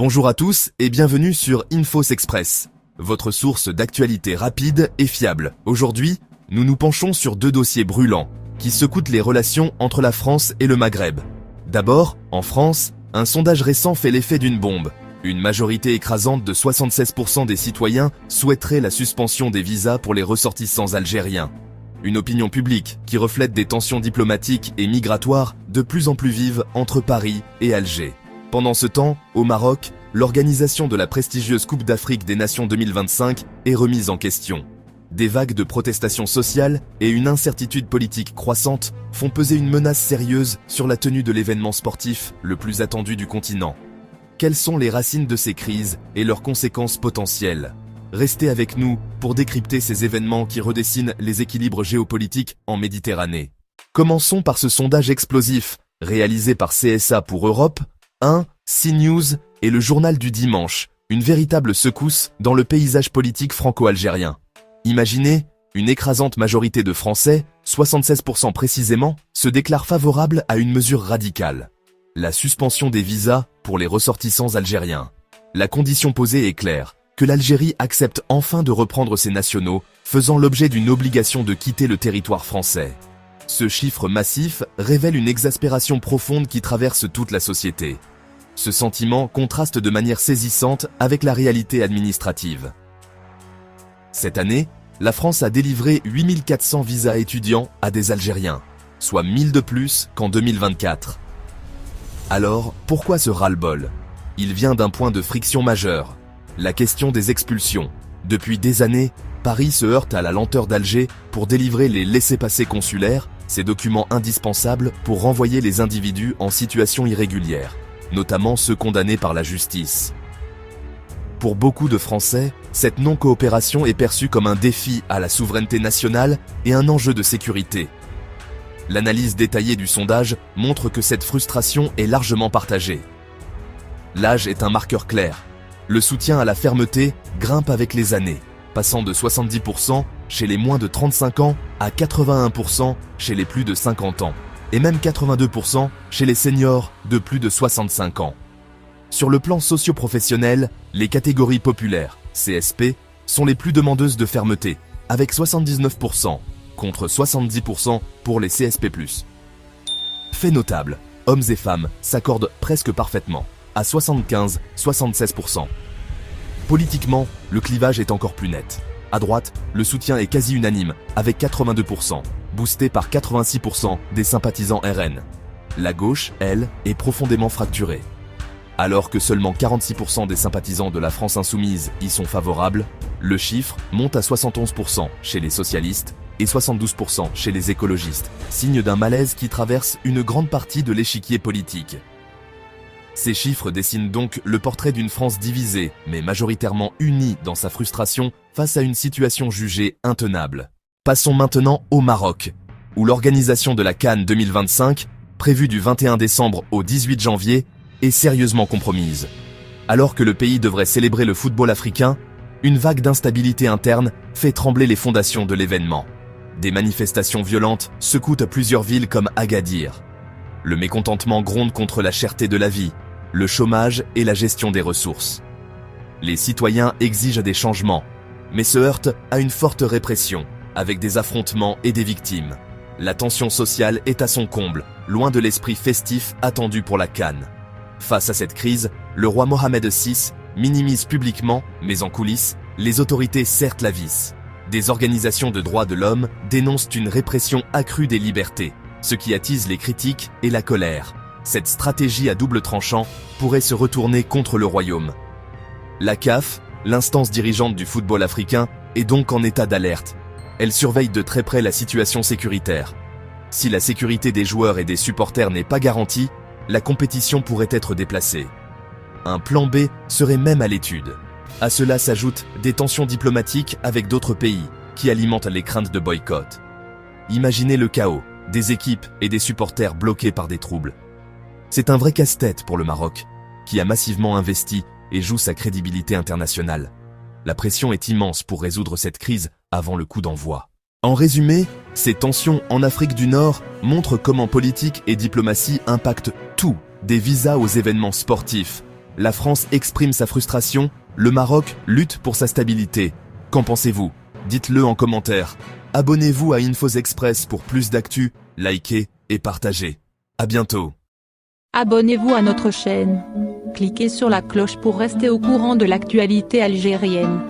Bonjour à tous et bienvenue sur Infos Express, votre source d'actualité rapide et fiable. Aujourd'hui, nous nous penchons sur deux dossiers brûlants qui secouent les relations entre la France et le Maghreb. D'abord, en France, un sondage récent fait l'effet d'une bombe. Une majorité écrasante de 76% des citoyens souhaiterait la suspension des visas pour les ressortissants algériens. Une opinion publique qui reflète des tensions diplomatiques et migratoires de plus en plus vives entre Paris et Alger. Pendant ce temps, au Maroc, l'organisation de la prestigieuse Coupe d'Afrique des Nations 2025 est remise en question. Des vagues de protestations sociales et une incertitude politique croissante font peser une menace sérieuse sur la tenue de l'événement sportif le plus attendu du continent. Quelles sont les racines de ces crises et leurs conséquences potentielles ? Restez avec nous pour décrypter ces événements qui redessinent les équilibres géopolitiques en Méditerranée. Commençons par ce sondage explosif, réalisé par CSA pour Europe, CNews et le journal du dimanche, une véritable secousse dans le paysage politique franco-algérien. Imaginez, une écrasante majorité de Français, 76% précisément, se déclarent favorables à une mesure radicale. La suspension des visas pour les ressortissants algériens. La condition posée est claire, que l'Algérie accepte enfin de reprendre ses nationaux, faisant l'objet d'une obligation de quitter le territoire français. Ce chiffre massif révèle une exaspération profonde qui traverse toute la société. Ce sentiment contraste de manière saisissante avec la réalité administrative. Cette année, la France a délivré 8400 visas étudiants à des Algériens, soit 1000 de plus qu'en 2024. Alors, pourquoi ce ras-le-bol ? Il vient d'un point de friction majeur, la question des expulsions. Depuis des années, Paris se heurte à la lenteur d'Alger pour délivrer les laissez-passer consulaires, ces documents indispensables pour renvoyer les individus en situation irrégulière, notamment ceux condamnés par la justice. Pour beaucoup de Français, cette non-coopération est perçue comme un défi à la souveraineté nationale et un enjeu de sécurité. L'analyse détaillée du sondage montre que cette frustration est largement partagée. L'âge est un marqueur clair. Le soutien à la fermeté grimpe avec les années, passant de 70% chez les moins de 35 ans à 81% chez les plus de 50 ans, et même 82% chez les seniors de plus de 65 ans. Sur le plan socio-professionnel, les catégories populaires, CSP, sont les plus demandeuses de fermeté, avec 79%, contre 70% pour les CSP+. Fait notable, hommes et femmes s'accordent presque parfaitement, à 75-76%. Politiquement, le clivage est encore plus net. À droite, le soutien est quasi unanime, avec 82%, boosté par 86% des sympathisants RN. La gauche, elle, est profondément fracturée. Alors que seulement 46% des sympathisants de la France insoumise y sont favorables, le chiffre monte à 71% chez les socialistes et 72% chez les écologistes, signe d'un malaise qui traverse une grande partie de l'échiquier politique. Ces chiffres dessinent donc le portrait d'une France divisée, mais majoritairement unie dans sa frustration face à une situation jugée intenable. Passons maintenant au Maroc, où l'organisation de la CAN 2025, prévue du 21 décembre au 18 janvier, est sérieusement compromise. Alors que le pays devrait célébrer le football africain, une vague d'instabilité interne fait trembler les fondations de l'événement. Des manifestations violentes secouent à plusieurs villes comme Agadir. Le mécontentement gronde contre la cherté de la vie, le chômage et la gestion des ressources. Les citoyens exigent des changements, mais se heurtent à une forte répression, avec des affrontements et des victimes. La tension sociale est à son comble, loin de l'esprit festif attendu pour la CAN. Face à cette crise, le roi Mohamed VI minimise publiquement, mais en coulisses, les autorités serrent la vis. Des organisations de droits de l'homme dénoncent une répression accrue des libertés, ce qui attise les critiques et la colère. Cette stratégie à double tranchant pourrait se retourner contre le royaume. La CAF, l'instance dirigeante du football africain, est donc en état d'alerte. Elle surveille de très près la situation sécuritaire. Si la sécurité des joueurs et des supporters n'est pas garantie, la compétition pourrait être déplacée. Un plan B serait même à l'étude. À cela s'ajoutent des tensions diplomatiques avec d'autres pays qui alimentent les craintes de boycott. Imaginez le chaos, des équipes et des supporters bloqués par des troubles. C'est un vrai casse-tête pour le Maroc, qui a massivement investi et joue sa crédibilité internationale. La pression est immense pour résoudre cette crise avant le coup d'envoi. En résumé, ces tensions en Afrique du Nord montrent comment politique et diplomatie impactent tout, des visas aux événements sportifs, La France exprime sa frustration, le Maroc lutte pour sa stabilité. Qu'en pensez-vous? Dites-le en commentaire. Abonnez-vous à Infos Express pour plus d'actu, likez et partagez. À bientôt. Abonnez-vous à notre chaîne. Cliquez sur la cloche pour rester au courant de l'actualité algérienne.